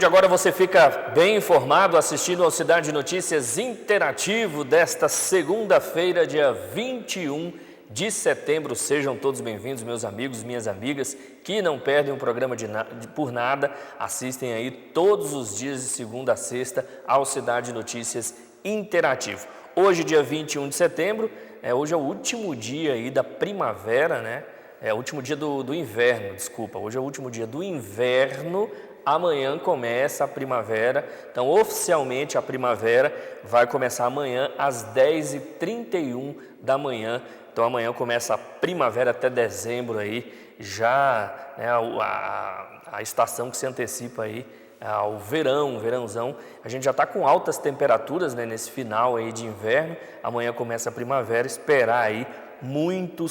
de agora você fica bem informado assistindo ao Cidade Notícias Interativo desta segunda-feira, dia 21 de setembro. Sejam todos bem-vindos, meus amigos, minhas amigas, que não perdem um programa por nada. Assistem aí todos os dias de segunda a sexta ao Cidade Notícias Interativo. Hoje, dia 21 de setembro, hoje é o último dia aí da primavera, né? É o último dia do inverno, desculpa. Hoje é o último dia do inverno. Amanhã começa a primavera, então oficialmente a primavera vai começar amanhã às 10h31 da manhã. Então amanhã começa a primavera até dezembro aí, já né, a estação que se antecipa aí ao verãozão. A gente já está com altas temperaturas, né, nesse final aí de inverno. Amanhã começa a primavera, esperar aí muito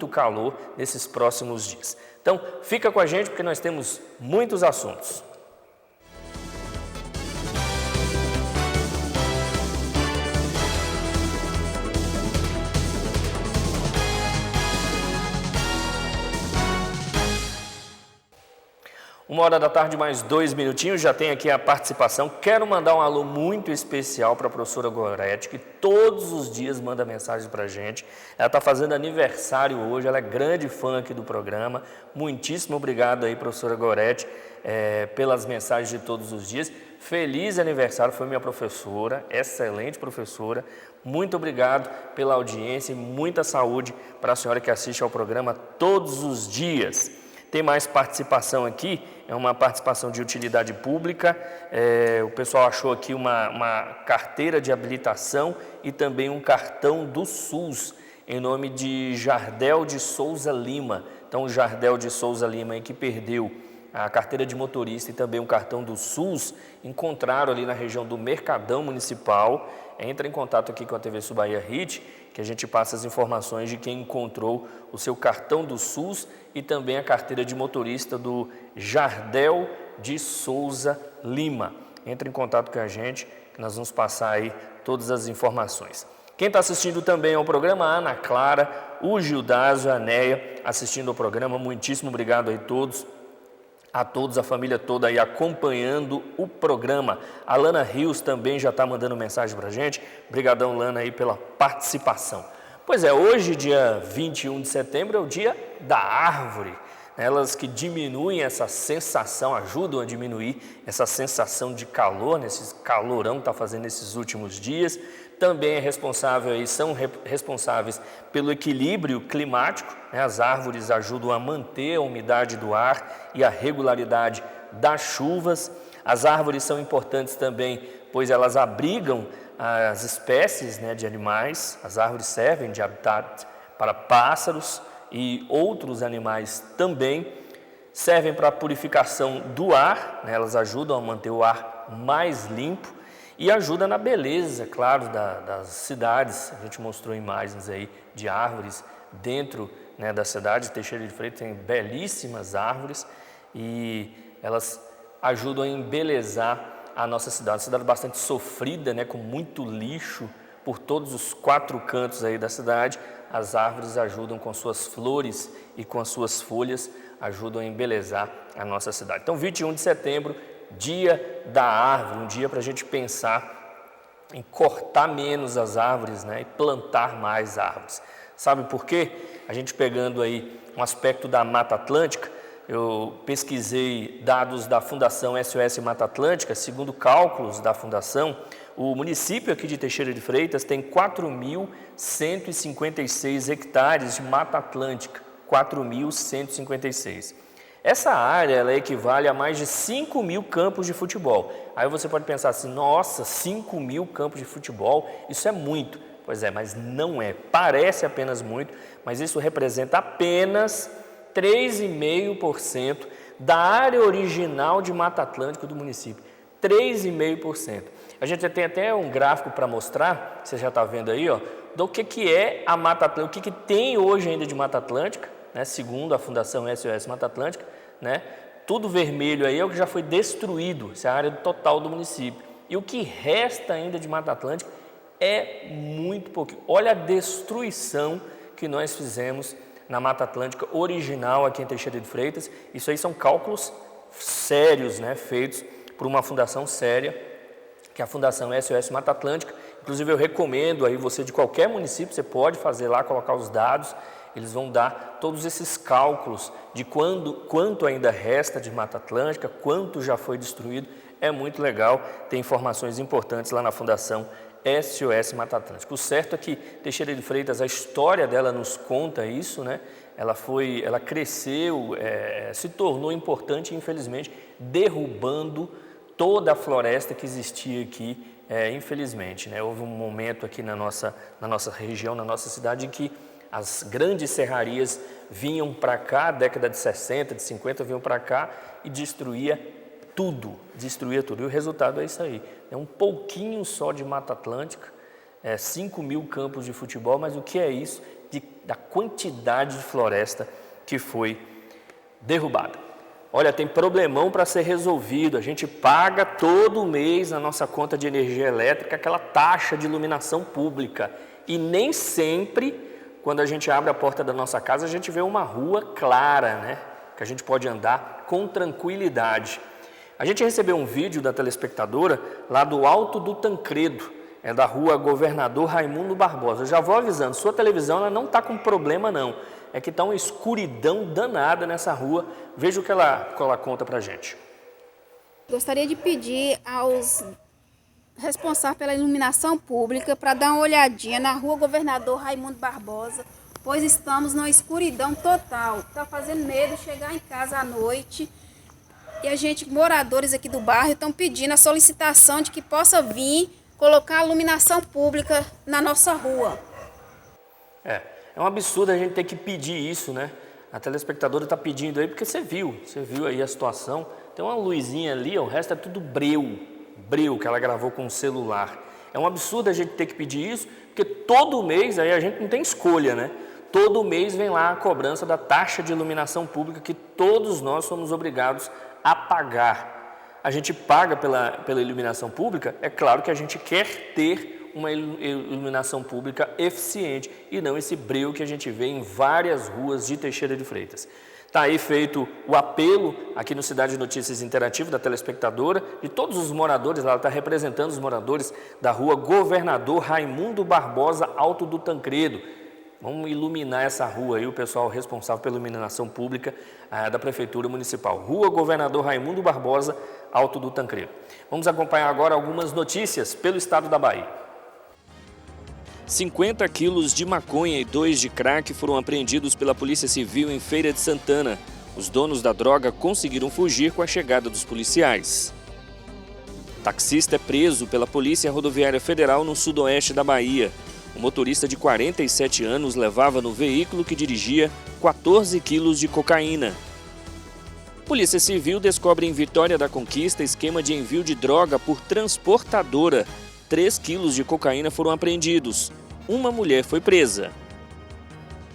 calor nesses próximos dias. Então, fica com a gente porque nós temos muitos assuntos. Uma hora da tarde, mais 2 minutinhos, já tem aqui a participação. Quero mandar um alô muito especial para a professora Gorete, que todos os dias manda mensagem para a gente. Ela está fazendo aniversário hoje, ela é grande fã aqui do programa. Muitíssimo obrigado aí, professora Gorete, pelas mensagens de todos os dias. Feliz aniversário, foi minha professora, excelente professora. Muito obrigado pela audiência e muita saúde para a senhora que assiste ao programa todos os dias. Tem mais participação aqui, é uma participação de utilidade pública. O pessoal achou aqui uma carteira de habilitação e também um cartão do SUS, em nome de Jardel de Souza Lima. Então, o Jardel de Souza Lima aí que perdeu a carteira de motorista e também um cartão do SUS, encontraram ali na região do Mercadão Municipal. Entra em contato aqui com a TV Sul Bahia Hit, que a gente passa as informações de quem encontrou o seu cartão do SUS e também a carteira de motorista do Jardel de Souza Lima. Entra em contato com a gente, que nós vamos passar aí todas as informações. Quem está assistindo também ao programa, a Ana Clara, o Gildásio, a Neia, assistindo ao programa. Muitíssimo obrigado aí a todos, a família toda aí acompanhando o programa. A Lana Rios também já está mandando mensagem para a gente. Obrigadão, Lana, aí pela participação. Pois é, hoje, dia 21 de setembro, é o dia da árvore. Elas que diminuem essa sensação, ajudam a diminuir essa sensação de calor, nesse calorão que está fazendo nesses últimos dias. Também são responsáveis pelo equilíbrio climático, né? As árvores ajudam a manter a umidade do ar e a regularidade das chuvas. As árvores são importantes também, pois elas abrigam as espécies, né, de animais. As árvores servem de habitat para pássaros e outros animais também. Servem para a purificação do ar, né? Elas ajudam a manter o ar mais limpo. E ajuda na beleza, claro, das cidades. A gente mostrou imagens aí de árvores dentro, né, da cidade. Teixeira de Freitas tem belíssimas árvores e elas ajudam a embelezar a nossa cidade. Uma cidade bastante sofrida, né, com muito lixo por todos os 4 cantos aí da cidade. As árvores ajudam com suas flores e com as suas folhas, ajudam a embelezar a nossa cidade. Então, 21 de setembro, Dia da Árvore, um dia para a gente pensar em cortar menos as árvores, né, e plantar mais árvores. Sabe por quê? A gente pegando aí um aspecto da Mata Atlântica, eu pesquisei dados da Fundação SOS Mata Atlântica. Segundo cálculos da Fundação, o município aqui de Teixeira de Freitas tem 4.156 hectares de Mata Atlântica, 4.156. Essa área ela equivale a mais de 5.000 campos de futebol. Aí você pode pensar assim, nossa, 5.000 campos de futebol, isso é muito. Pois é, mas não é. Parece apenas muito, mas isso representa apenas 3,5% da área original de Mata Atlântica do município. 3,5%. A gente tem até um gráfico para mostrar, você já está vendo aí, ó, do que é a Mata Atlântica, o que tem hoje ainda de Mata Atlântica, né, segundo a Fundação SOS Mata Atlântica, né, tudo vermelho aí é o que já foi destruído, essa é a área total do município. E o que resta ainda de Mata Atlântica é muito pouquinho. Olha a destruição que nós fizemos na Mata Atlântica original aqui em Teixeira de Freitas. Isso aí são cálculos sérios, né, feitos por uma fundação séria, que é a Fundação SOS Mata Atlântica. Inclusive eu recomendo aí você de qualquer município, você pode fazer lá, colocar os dados, eles vão dar todos esses cálculos de quanto ainda resta de Mata Atlântica, quanto já foi destruído. É muito legal, tem informações importantes lá na Fundação SOS Mata Atlântica. O certo é que Teixeira de Freitas, a história dela nos conta isso, né? Ela cresceu, se tornou importante, infelizmente, derrubando toda a floresta que existia aqui, infelizmente, né? Houve um momento aqui na nossa região, na nossa cidade, em que as grandes serrarias vinham para cá, década de 60, de 50, vinham para cá e destruía tudo. E o resultado é isso aí. É um pouquinho só de Mata Atlântica, 5 mil campos de futebol, mas o que é isso da quantidade de floresta que foi derrubada? Olha, tem problemão para ser resolvido. A gente paga todo mês na nossa conta de energia elétrica aquela taxa de iluminação pública. E nem sempre, quando a gente abre a porta da nossa casa, a gente vê uma rua clara, né? Que a gente pode andar com tranquilidade. A gente recebeu um vídeo da telespectadora lá do Alto do Tancredo, da rua Governador Raimundo Barbosa. Eu já vou avisando, sua televisão ela não está com problema não, é que está uma escuridão danada nessa rua. Veja o que ela conta para a gente. Gostaria de pedir aos responsáveis pela iluminação pública para dar uma olhadinha na rua Governador Raimundo Barbosa, pois estamos numa escuridão total. Está fazendo medo chegar em casa à noite. E a gente, moradores aqui do bairro, estão pedindo a solicitação de que possa vir colocar a iluminação pública na nossa rua. É um absurdo a gente ter que pedir isso, né? A telespectadora está pedindo aí porque você viu aí a situação. Tem uma luzinha ali, o resto é tudo breu que ela gravou com o celular. É um absurdo a gente ter que pedir isso, porque todo mês aí a gente não tem escolha, né? Todo mês vem lá a cobrança da taxa de iluminação pública que todos nós somos obrigados a pagar. A gente paga pela iluminação pública, é claro que a gente quer ter uma iluminação pública eficiente e não esse breu que a gente vê em várias ruas de Teixeira de Freitas. Está aí feito o apelo aqui no Cidade de Notícias Interativo da telespectadora, de todos os moradores, ela está representando os moradores da rua Governador Raimundo Barbosa, Alto do Tancredo. Vamos iluminar essa rua aí, o pessoal responsável pela iluminação pública da Prefeitura Municipal. Rua Governador Raimundo Barbosa, Alto do Tancredo. Vamos acompanhar agora algumas notícias pelo estado da Bahia. 50 quilos de maconha e 2 de crack foram apreendidos pela Polícia Civil em Feira de Santana. Os donos da droga conseguiram fugir com a chegada dos policiais. Taxista é preso pela Polícia Rodoviária Federal no sudoeste da Bahia. O motorista de 47 anos levava no veículo que dirigia 14 quilos de cocaína. Polícia Civil descobre em Vitória da Conquista esquema de envio de droga por transportadora. 3 quilos de cocaína foram apreendidos. Uma mulher foi presa.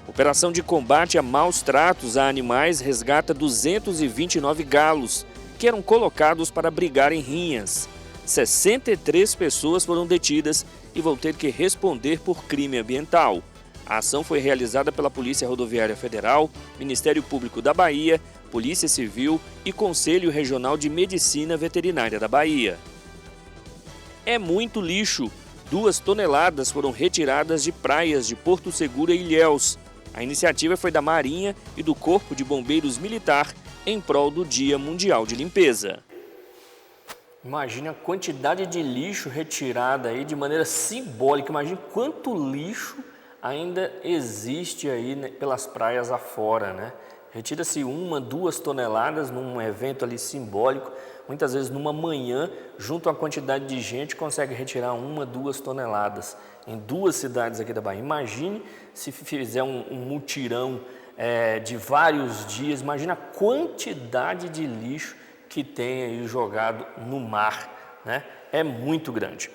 Operação de combate a maus tratos a animais resgata 229 galos, que eram colocados para brigar em rinhas. 63 pessoas foram detidas e vão ter que responder por crime ambiental. A ação foi realizada pela Polícia Rodoviária Federal, Ministério Público da Bahia, Polícia Civil e Conselho Regional de Medicina Veterinária da Bahia. É muito lixo. 2 toneladas foram retiradas de praias de Porto Seguro e Ilhéus. A iniciativa foi da Marinha e do Corpo de Bombeiros Militar em prol do Dia Mundial de Limpeza. Imagina a quantidade de lixo retirada aí de maneira simbólica. Imagina quanto lixo ainda existe aí, né, pelas praias afora, né? Retira-se 1, 2 toneladas num evento ali simbólico. Muitas vezes numa manhã, junto a quantidade de gente, consegue retirar 1, 2 toneladas em 2 cidades aqui da Bahia. Imagine se fizer um mutirão de vários dias. Imagina a quantidade de lixo que tem aí jogado no mar, né? É muito grande.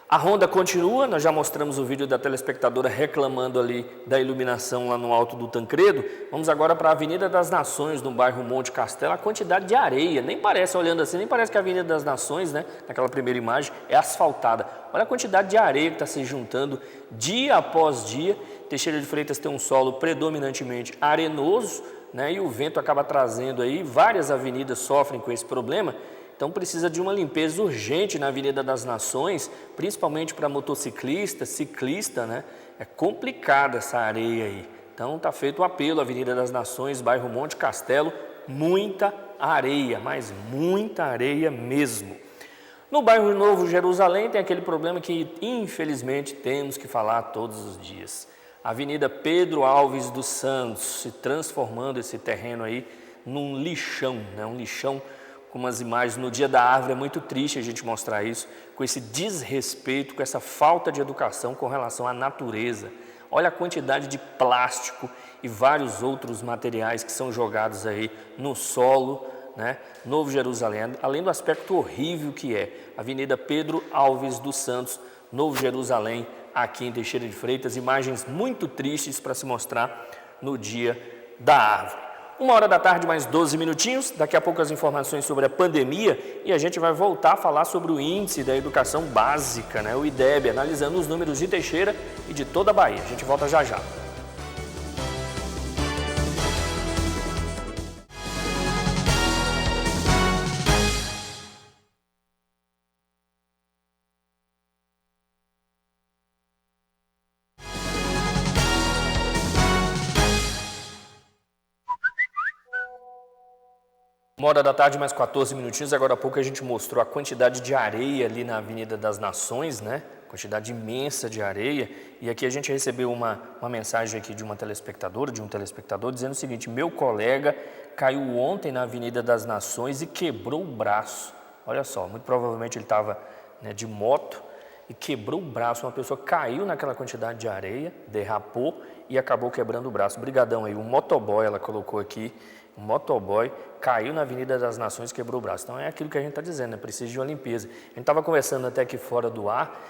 A ronda continua, nós já mostramos o vídeo da telespectadora reclamando ali da iluminação lá no Alto do Tancredo. Vamos agora para a Avenida das Nações, no bairro Monte Castelo. A quantidade de areia, nem parece, olhando assim, nem parece que a Avenida das Nações, né, naquela primeira imagem, é asfaltada. Olha a quantidade de areia que está se juntando dia após dia. Teixeira de Freitas tem um solo predominantemente arenoso, né, e o vento acaba trazendo aí, várias avenidas sofrem com esse problema, então precisa de uma limpeza urgente na Avenida das Nações, principalmente para motociclista, ciclista, né? É complicada essa areia aí. Então está feito o apelo, Avenida das Nações, bairro Monte Castelo, muita areia, mas muita areia mesmo. No bairro Novo Jerusalém tem aquele problema que infelizmente temos que falar todos os dias. Avenida Pedro Alves dos Santos, se transformando esse terreno aí num lixão, né? Um lixão com umas imagens no Dia da Árvore, é muito triste a gente mostrar isso, com esse desrespeito, com essa falta de educação com relação à natureza. Olha a quantidade de plástico e vários outros materiais que são jogados aí no solo, né? Novo Jerusalém, além do aspecto horrível que é Avenida Pedro Alves dos Santos, Novo Jerusalém, aqui em Teixeira de Freitas, imagens muito tristes para se mostrar no Dia da Árvore. 13h, mais 12 minutinhos, daqui a pouco as informações sobre a pandemia e a gente vai voltar a falar sobre o índice da educação básica, né? O IDEB, analisando os números de Teixeira e de toda a Bahia. A gente volta já já. Uma hora da tarde, mais 14 minutinhos. Agora há pouco a gente mostrou a quantidade de areia ali na Avenida das Nações, né? Quantidade imensa de areia. E aqui a gente recebeu uma mensagem aqui de uma telespectadora, de um telespectador, dizendo o seguinte: meu colega caiu ontem na Avenida das Nações e quebrou o braço. Olha só, muito provavelmente ele estava, né, de moto e quebrou o braço. Uma pessoa caiu naquela quantidade de areia, derrapou e acabou quebrando o braço. Brigadão aí, um motoboy, ela colocou aqui. Um motoboy caiu na Avenida das Nações e quebrou o braço. Então é aquilo que a gente está dizendo, né? Precisa de uma limpeza. A gente estava conversando até aqui fora do ar,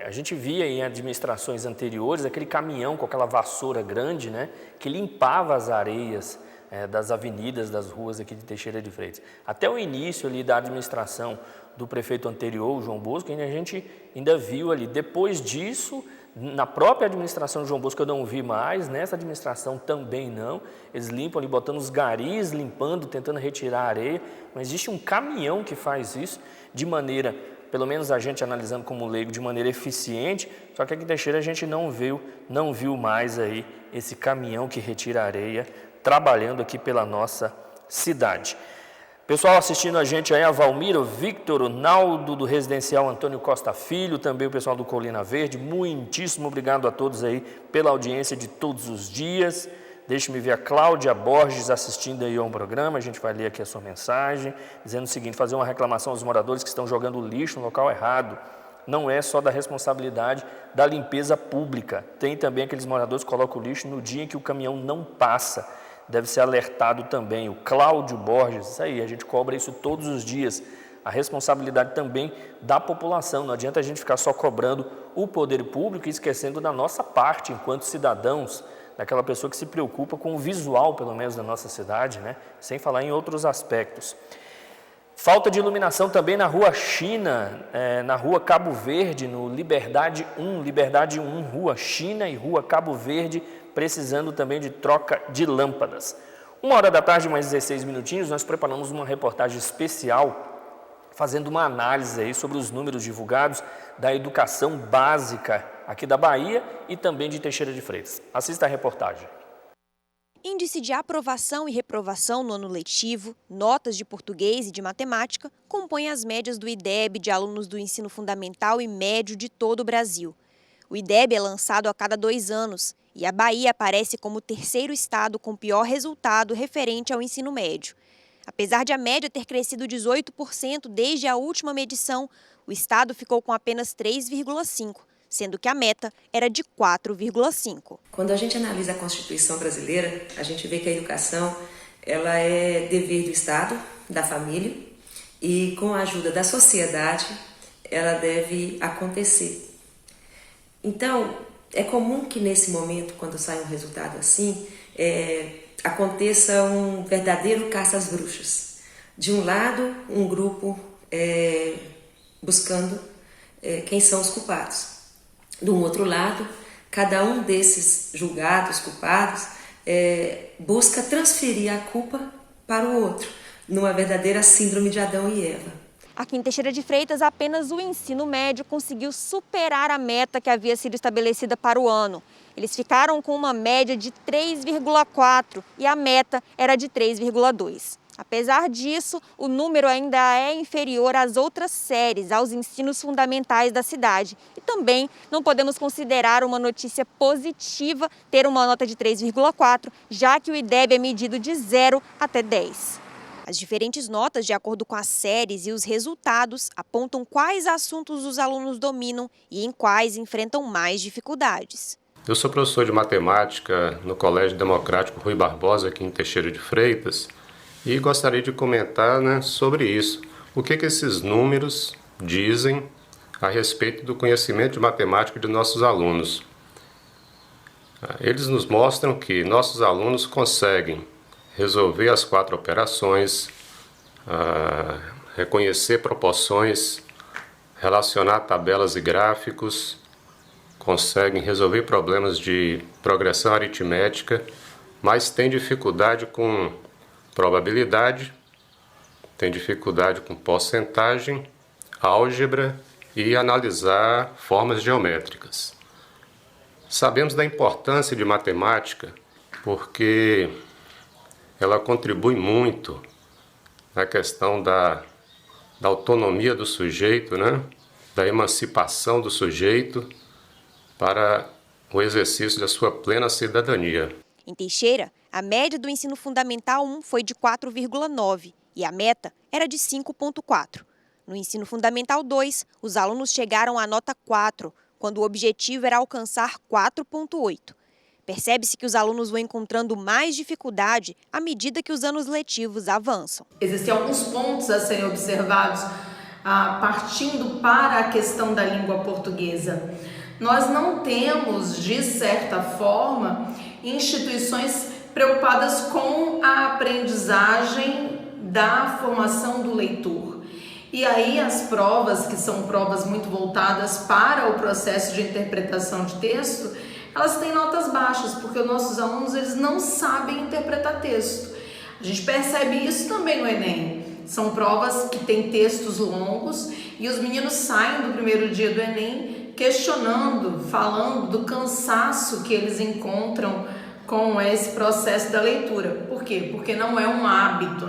a gente via em administrações anteriores aquele caminhão com aquela vassoura grande, né? Que limpava as areias das avenidas, das ruas aqui de Teixeira de Freitas. Até o início ali da administração do prefeito anterior, o João Bosco, a gente ainda viu ali. Depois disso, na própria administração de João Bosco eu não vi mais, nessa administração também não. Eles limpam ali, botando os garis, limpando, tentando retirar a areia, mas existe um caminhão que faz isso de maneira, pelo menos a gente analisando como leigo, de maneira eficiente, só que aqui em Teixeira a gente não viu mais aí esse caminhão que retira a areia trabalhando aqui pela nossa cidade. Pessoal assistindo a gente aí, a Valmira, o Victor, o Naldo do Residencial Antônio Costa Filho, também o pessoal do Colina Verde, muitíssimo obrigado a todos aí pela audiência de todos os dias. Deixe-me ver a Cláudia Borges assistindo aí ao programa, a gente vai ler aqui a sua mensagem, dizendo o seguinte: fazer uma reclamação aos moradores que estão jogando lixo no local errado. Não é só da responsabilidade da limpeza pública, tem também aqueles moradores que colocam o lixo no dia em que o caminhão não passa. Deve ser alertado também. O Cláudio Borges, isso aí, a gente cobra isso todos os dias. A responsabilidade também da população. Não adianta a gente ficar só cobrando o poder público e esquecendo da nossa parte enquanto cidadãos, daquela pessoa que se preocupa com o visual, pelo menos, da nossa cidade, né? Sem falar em outros aspectos. Falta de iluminação também na Rua China, na Rua Cabo Verde, no Liberdade 1, Rua China e Rua Cabo Verde, precisando também de troca de lâmpadas. 13h, mais 16 minutinhos, nós preparamos uma reportagem especial, fazendo uma análise aí sobre os números divulgados da educação básica aqui da Bahia e também de Teixeira de Freitas. Assista a reportagem. Índice de aprovação e reprovação no ano letivo, notas de português e de matemática compõem as médias do IDEB de alunos do ensino fundamental e médio de todo o Brasil. O IDEB é lançado a cada 2 anos e a Bahia aparece como o terceiro estado com pior resultado referente ao ensino médio. Apesar de a média ter crescido 18% desde a última medição, o estado ficou com apenas 3,5%. Sendo que a meta era de 4,5. Quando a gente analisa a Constituição brasileira, a gente vê que a educação ela é dever do Estado, da família, e com a ajuda da sociedade, ela deve acontecer. Então, é comum que nesse momento, quando sai um resultado assim, aconteça um verdadeiro caça às bruxas. De um lado, um grupo buscando quem são os culpados. Do outro lado, cada um desses julgados, culpados, busca transferir a culpa para o outro, numa verdadeira síndrome de Adão e Eva. Aqui em Teixeira de Freitas, apenas o ensino médio conseguiu superar a meta que havia sido estabelecida para o ano. Eles ficaram com uma média de 3,4 e a meta era de 3,2. Apesar disso, o número ainda é inferior às outras séries, aos ensinos fundamentais da cidade. E também não podemos considerar uma notícia positiva ter uma nota de 3,4, já que o IDEB é medido de 0 até 10. As diferentes notas, de acordo com as séries e os resultados, apontam quais assuntos os alunos dominam e em quais enfrentam mais dificuldades. Eu sou professor de matemática no Colégio Democrático Rui Barbosa, aqui em Teixeira de Freitas, e gostaria de comentar, sobre isso. O que esses números dizem a respeito do conhecimento de matemática de nossos alunos? Eles nos mostram que nossos alunos conseguem resolver as 4 operações, reconhecer proporções, relacionar tabelas e gráficos, conseguem resolver problemas de progressão aritmética, mas têm dificuldade com probabilidade, têm dificuldade com porcentagem, álgebra e analisar formas geométricas. Sabemos da importância de matemática porque ela contribui muito na questão da autonomia do sujeito, da emancipação do sujeito para o exercício da sua plena cidadania. Em Teixeira, a média do ensino fundamental 1 foi de 4,9 e a meta era de 5,4. No ensino fundamental 2, os alunos chegaram à nota 4, quando o objetivo era alcançar 4,8. Percebe-se que os alunos vão encontrando mais dificuldade à medida que os anos letivos avançam. Existem alguns pontos a serem observados, partindo para a questão da língua portuguesa. Nós não temos, de certa forma, instituições preocupadas com a aprendizagem da formação do leitor. E aí as provas, que são provas muito voltadas para o processo de interpretação de texto, elas têm notas baixas, porque os nossos alunos eles não sabem interpretar texto. A gente percebe isso também no Enem. São provas que têm textos longos e os meninos saem do primeiro dia do Enem questionando, falando do cansaço que eles encontram com esse processo da leitura. Por quê? Porque não é um hábito,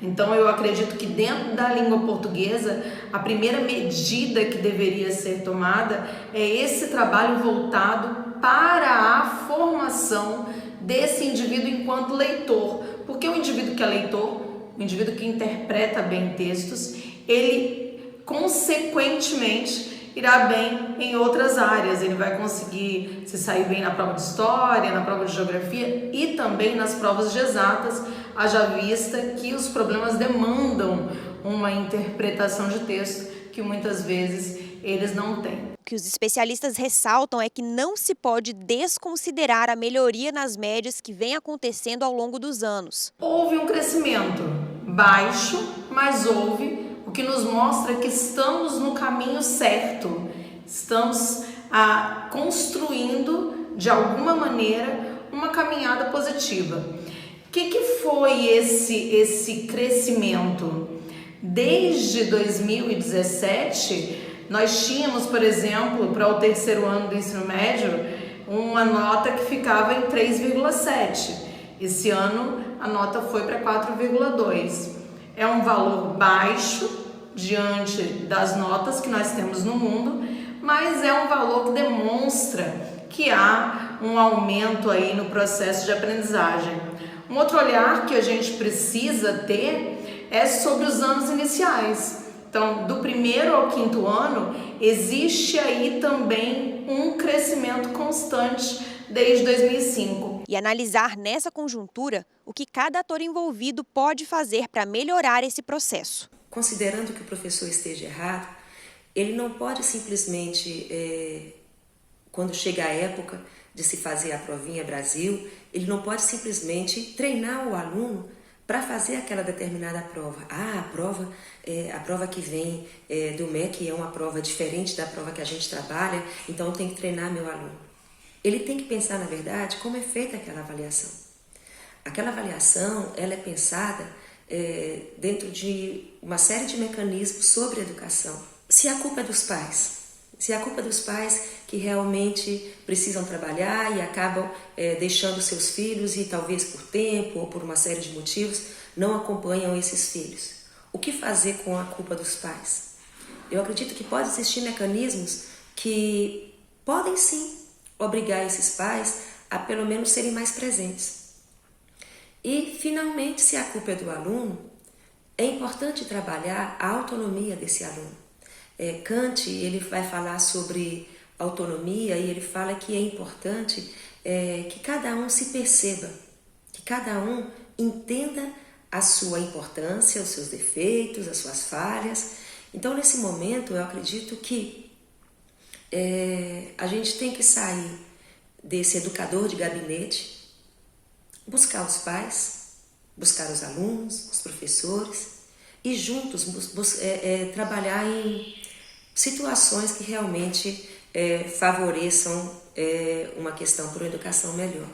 Então eu acredito que dentro da língua portuguesa, a primeira medida que deveria ser tomada é esse trabalho voltado para a formação desse indivíduo enquanto leitor. Porque o indivíduo que é leitor, o indivíduo que interpreta bem textos, ele consequentemente irá bem em outras áreas. Ele vai conseguir se sair bem na prova de história, na prova de geografia e também nas provas de exatas, haja vista que os problemas demandam uma interpretação de texto que muitas vezes eles não têm. O que os especialistas ressaltam é que não se pode desconsiderar a melhoria nas médias que vem acontecendo ao longo dos anos. Houve um crescimento baixo, mas houve, o que nos mostra que estamos no caminho certo. Estamos construindo, de alguma maneira, uma caminhada positiva. O que foi esse crescimento? Desde 2017, nós tínhamos, por exemplo, para o terceiro ano do ensino médio, uma nota que ficava em 3,7. Esse ano, a nota foi para 4,2. É um valor baixo diante das notas que nós temos no mundo, mas é um valor que demonstra que há um aumento aí no processo de aprendizagem. Um outro olhar que a gente precisa ter é sobre os anos iniciais. Então, do 1º ao 5º ano, existe aí também um crescimento constante desde 2005. E analisar nessa conjuntura o que cada ator envolvido pode fazer para melhorar esse processo. Considerando que o professor esteja errado, ele não pode simplesmente, quando chega a época de se fazer a provinha Brasil, ele não pode simplesmente treinar o aluno para fazer aquela determinada prova. A prova que vem do MEC é uma prova diferente da prova que a gente trabalha, então tem que treinar meu aluno. ele tem que pensar, na verdade, como é feita aquela avaliação. Aquela avaliação, ela é pensada dentro de uma série de mecanismos sobre a educação. Se a culpa é dos pais, se a culpa é dos pais que realmente precisam trabalhar e acabam deixando seus filhos e talvez por tempo ou por uma série de motivos não acompanham esses filhos. O que fazer com a culpa dos pais? Eu acredito que pode existir mecanismos que podem sim obrigar esses pais a pelo menos serem mais presentes. E finalmente, se a culpa é do aluno, é importante trabalhar a autonomia desse aluno. Kant, ele vai falar sobre autonomia e ele fala que é importante que cada um se perceba, que cada um entenda a sua importância, os seus defeitos, as suas falhas. Então, nesse momento, eu acredito que a gente tem que sair desse educador de gabinete, buscar os pais, buscar os alunos, os professores e juntos trabalhar em situações que realmente favoreçam uma questão por uma educação melhor.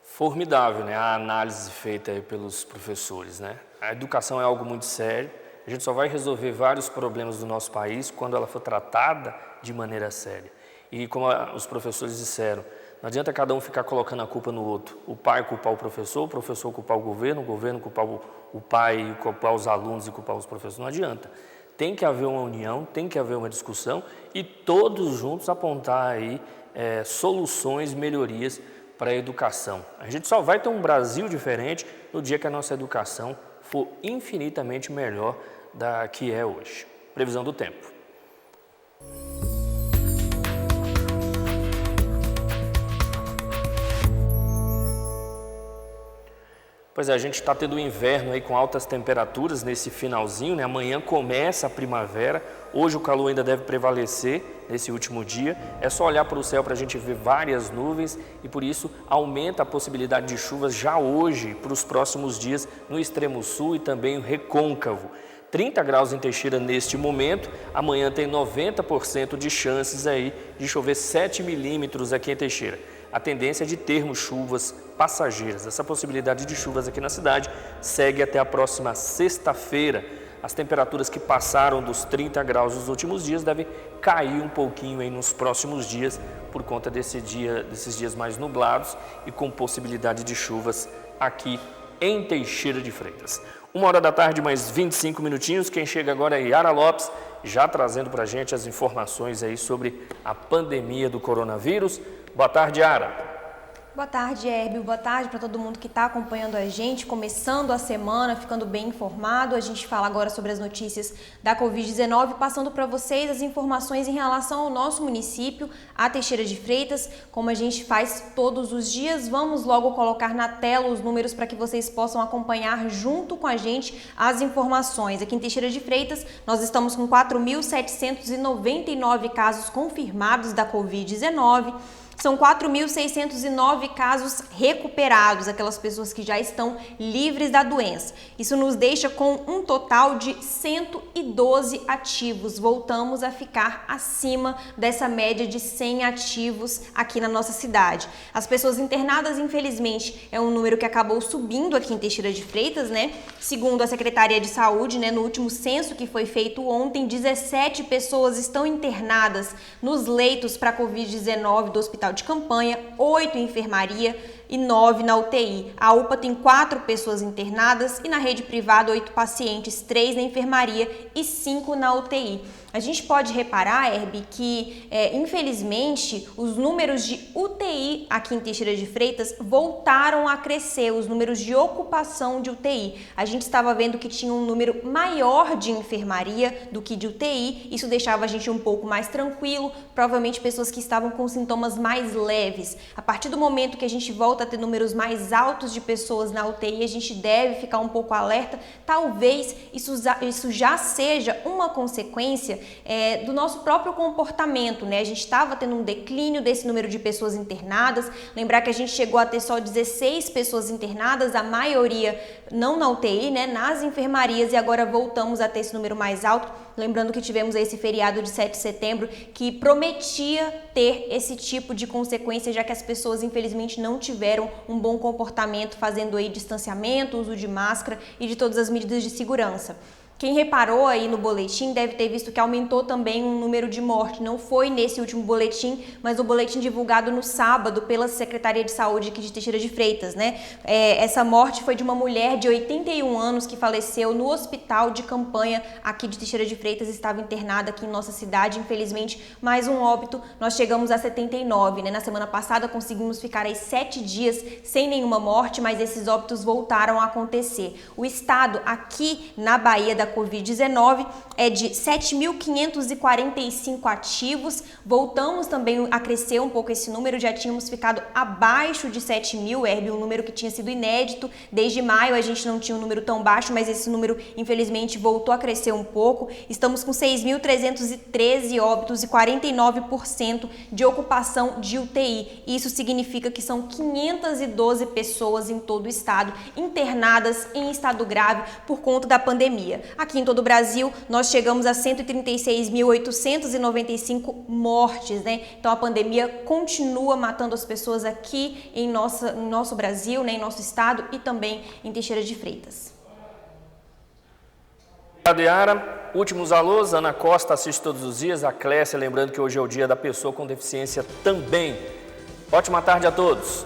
Formidável, né? A análise feita aí pelos professores, né? A educação é algo muito sério. A gente só vai resolver vários problemas do nosso país quando ela for tratada de maneira séria. E como os professores disseram, não adianta cada um ficar colocando a culpa no outro. O pai culpar o professor culpar o governo culpar o pai, culpar os alunos e culpar os professores. Não adianta. Tem que haver uma união, tem que haver uma discussão e todos juntos apontar aí soluções, melhorias para a educação. A gente só vai ter um Brasil diferente no dia que a nossa educação for infinitamente melhor da que é hoje. Previsão do tempo. Pois é, a gente está tendo um inverno aí com altas temperaturas nesse finalzinho, né? Amanhã começa a primavera, hoje o calor ainda deve prevalecer nesse último dia. É só olhar para o céu para a gente ver várias nuvens e por isso aumenta a possibilidade de chuvas já hoje para os próximos dias no extremo sul e também o recôncavo. 30 graus em Teixeira neste momento, amanhã tem 90% de chances aí de chover 7 milímetros aqui em Teixeira. A tendência é de termos chuvas passageiras. Essa possibilidade de chuvas aqui na cidade segue até a próxima sexta-feira. As temperaturas que passaram dos 30 graus nos últimos dias devem cair um pouquinho aí nos próximos dias por conta desses dias mais nublados e com possibilidade de chuvas aqui em Teixeira de Freitas. 1h da tarde, mais 25 minutinhos. Quem chega agora é Yara Lopes, já trazendo para a gente as informações aí sobre a pandemia do coronavírus. Boa tarde, Yara. Boa tarde, Herbio. Boa tarde para todo mundo que está acompanhando a gente, começando a semana, ficando bem informado. A gente fala agora sobre as notícias da Covid-19, passando para vocês as informações em relação ao nosso município, a Teixeira de Freitas, como a gente faz todos os dias. Vamos logo colocar na tela os números para que vocês possam acompanhar junto com a gente as informações. Aqui em Teixeira de Freitas, nós estamos com 4.799 casos confirmados da Covid-19. São 4.609 casos recuperados, aquelas pessoas que já estão livres da doença. Isso nos deixa com um total de 112 ativos. Voltamos a ficar acima dessa média de 100 ativos aqui na nossa cidade. As pessoas internadas, infelizmente, é um número que acabou subindo aqui em Teixeira de Freitas, né? Segundo a Secretaria de Saúde, né, no último censo que foi feito ontem, 17 pessoas estão internadas nos leitos para Covid-19 do Hospital de Campanha, 8 em enfermaria e 9 na UTI. A UPA tem 4 pessoas internadas e na rede privada 8 pacientes, 3 na enfermaria e 5 na UTI. A gente pode reparar, Herbie, que infelizmente os números de UTI aqui em Teixeira de Freitas voltaram a crescer, os números de ocupação de UTI. A gente estava vendo que tinha um número maior de enfermaria do que de UTI, isso deixava a gente um pouco mais tranquilo, provavelmente pessoas que estavam com sintomas mais leves. A partir do momento que a gente volta a ter números mais altos de pessoas na UTI, a gente deve ficar um pouco alerta, talvez isso já seja uma consequência do nosso próprio comportamento, né? A gente estava tendo um declínio desse número de pessoas internadas. Lembrar que a gente chegou a ter só 16 pessoas internadas, a maioria não na UTI, né? Nas enfermarias, e agora voltamos a ter esse número mais alto. lembrando que tivemos esse feriado de 7 de setembro que prometia ter esse tipo de consequência, já que as pessoas infelizmente não tiveram um bom comportamento fazendo aí distanciamento, uso de máscara e de todas as medidas de segurança. Quem reparou aí no boletim deve ter visto que aumentou também o número de mortes. Não foi nesse último boletim, mas o boletim divulgado no sábado pela Secretaria de Saúde aqui de Teixeira de Freitas, né? Essa morte foi de uma mulher de 81 anos que faleceu no hospital de campanha aqui de Teixeira de Freitas, estava internada aqui em nossa cidade. Infelizmente, mais um óbito, nós chegamos a 79, né? Na semana passada conseguimos ficar aí 7 dias sem nenhuma morte, mas esses óbitos voltaram a acontecer. O estado aqui na Bahia da Covid-19 é de 7.545 ativos. Voltamos também a crescer um pouco esse número, já tínhamos ficado abaixo de 7.000, um número que tinha sido inédito. Desde maio a gente não tinha um número tão baixo, mas esse número infelizmente voltou a crescer um pouco. Estamos com 6.313 óbitos e 49% de ocupação de UTI. Isso significa que são 512 pessoas em todo o estado internadas em estado grave por conta da pandemia. Aqui em todo o Brasil, nós chegamos a 136.895 mortes, né? Então a pandemia continua matando as pessoas aqui em nosso Brasil, né? Em nosso estado e também em Teixeira de Freitas. Obrigado, Yara. Últimos alôs, Ana Costa assiste todos os dias, a Clécia, lembrando que hoje é o dia da pessoa com deficiência também. Ótima tarde a todos.